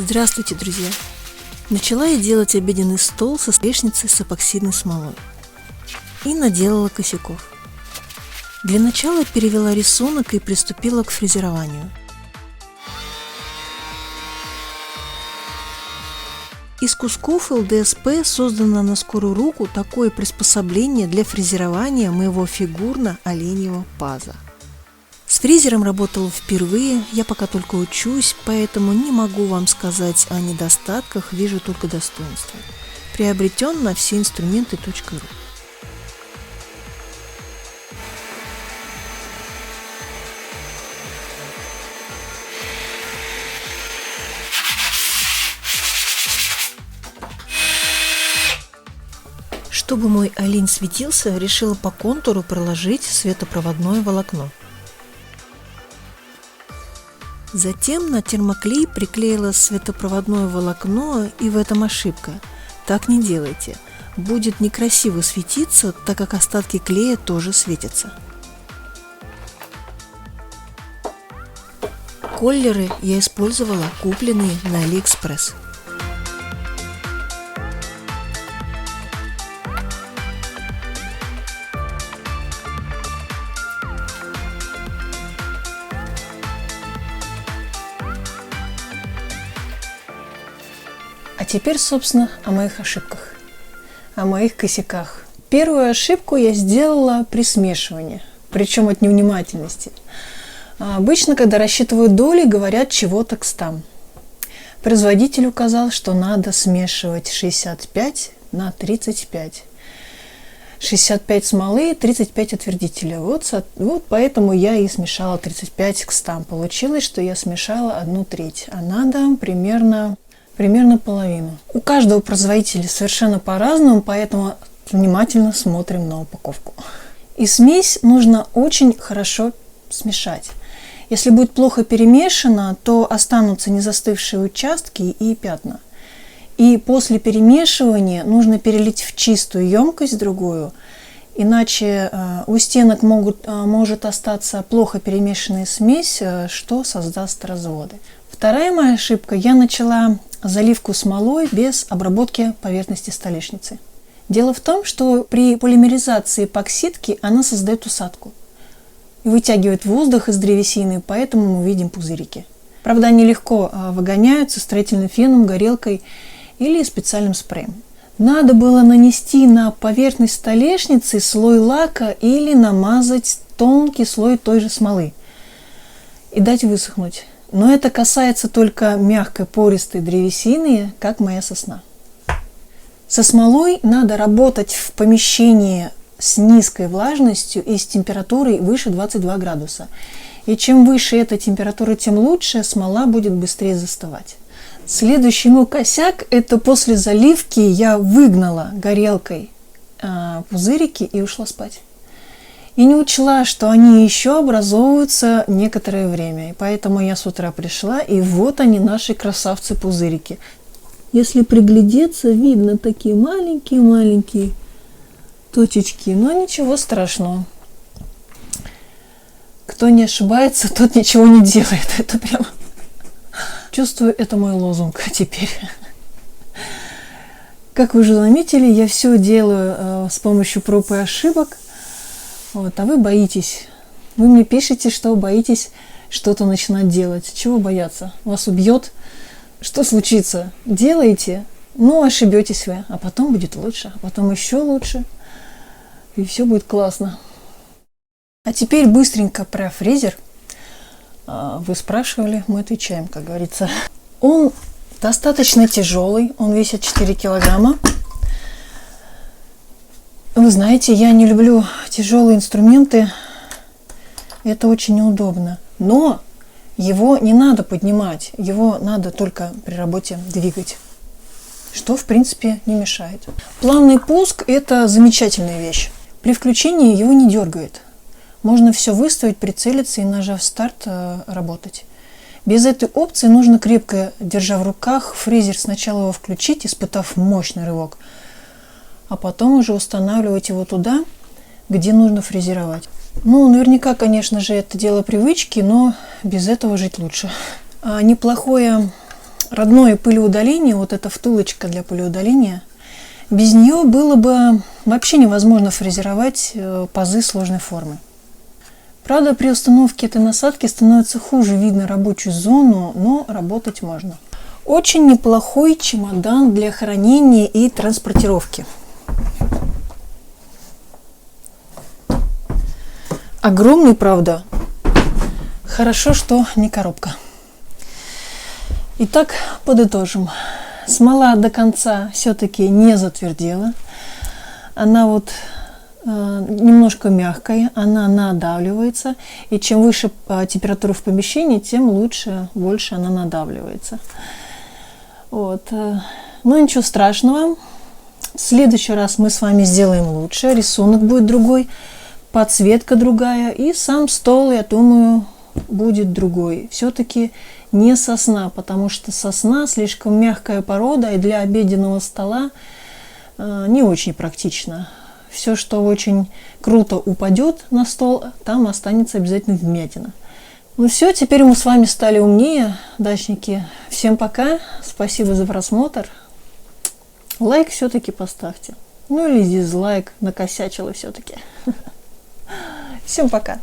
Здравствуйте, друзья! Начала я делать обеденный стол со столешницей с эпоксидной смолой и наделала косяков. Для начала перевела рисунок и приступила к фрезерованию. Из кусков ЛДСП создано на скорую руку такое приспособление для фрезерования моего фигурно-оленьего паза. С фрезером работала впервые, я пока только учусь, поэтому не могу вам сказать о недостатках, вижу только достоинства. Приобретен на всеинструменты.ру. Чтобы мой олень светился, решила по контуру проложить светопроводное волокно. Затем на термоклей приклеила светопроводное волокно, и в этом ошибка. Так не делайте. Будет некрасиво светиться, так как остатки клея тоже светятся. Коллеры я использовала купленные на AliExpress. А теперь, собственно, о моих ошибках, о моих косяках. Первую ошибку я сделала при смешивании, причем от невнимательности. Обычно, когда рассчитывают доли, говорят чего-то к 100. Производитель указал, что надо смешивать 65 на 35. 65 смолы, 35 отвердителя. Вот поэтому я и смешала 35 к 100. Получилось, что я смешала 1/3, а надо примерно половину. У каждого производителя совершенно по-разному, поэтому внимательно смотрим на упаковку. И смесь нужно очень хорошо смешать. Если будет плохо перемешано, то останутся незастывшие участки и пятна. И после перемешивания нужно перелить в чистую емкость другую, иначе у стенок может остаться плохо перемешанная смесь, что создаст разводы. Вторая моя ошибка. Я начала заливку смолой без обработки поверхности столешницы. Дело в том, что при полимеризации эпоксидки она создает усадку и вытягивает воздух из древесины, поэтому мы видим пузырики. Правда, они легко выгоняются строительным феном, горелкой или специальным спреем. Надо было нанести на поверхность столешницы слой лака или намазать тонкий слой той же смолы и дать высохнуть. Но это касается только мягкой пористой древесины, как моя сосна. Со смолой надо работать в помещении с низкой влажностью и с температурой выше 22 градуса. И чем выше эта температура, тем лучше, смола будет быстрее застывать. Следующий мой косяк – это после заливки я выгнала горелкой пузырики и ушла спать. И не учла, что они еще образовываются некоторое время. И поэтому я с утра пришла, и вот они, наши красавцы-пузырики. Если приглядеться, видно такие маленькие-маленькие точечки. Но ничего страшного. Кто не ошибается, тот ничего не делает. Это прямо... Чувствую, это мой лозунг теперь. Как вы уже заметили, я все делаю с помощью проб и ошибок. А вы боитесь. Вы мне пишете, что боитесь что-то начинать делать. Чего бояться? Вас убьет? Что случится? Делаете, ошибетесь вы, а потом будет лучше, а потом еще лучше. И все будет классно. А теперь быстренько про фрезер. Вы спрашивали, мы отвечаем, как говорится. Он достаточно тяжелый, он весит 4 килограмма. Вы знаете, я не люблю тяжелые инструменты, это очень неудобно. Но его не надо поднимать, его надо только при работе двигать, что в принципе не мешает. Плавный пуск – это замечательная вещь. При включении его не дергает. Можно все выставить, прицелиться и, нажав старт, работать. Без этой опции нужно крепко, держа в руках, фрезер сначала его включить, испытав мощный рывок, а потом уже устанавливать его туда, где нужно фрезеровать. Наверняка, конечно же, это дело привычки, но без этого жить лучше. Неплохое родное пылеудаление, вот эта втулочка для пылеудаления, без нее было бы вообще невозможно фрезеровать пазы сложной формы. Правда, при установке этой насадки становится хуже видно рабочую зону, но работать можно. Очень неплохой чемодан для хранения и транспортировки. Огромный, правда. Хорошо, что не коробка. Итак, подытожим. Смола до конца все-таки не затвердела. Она вот немножко мягкая, она надавливается. И чем выше температура в помещении, тем лучше, больше она надавливается. Вот. Но ничего страшного. В следующий раз мы с вами сделаем лучше. Рисунок будет другой, подсветка другая. И сам стол, я думаю, будет другой. Все-таки не сосна, потому что сосна слишком мягкая порода и для обеденного стола не очень практично. Все, что очень круто упадет на стол, там останется обязательно вмятина. Ну все, теперь мы с вами стали умнее, дачники. Всем пока, спасибо за просмотр. Лайк все-таки поставьте. Ну или дизлайк, накосячила все-таки. Всем пока.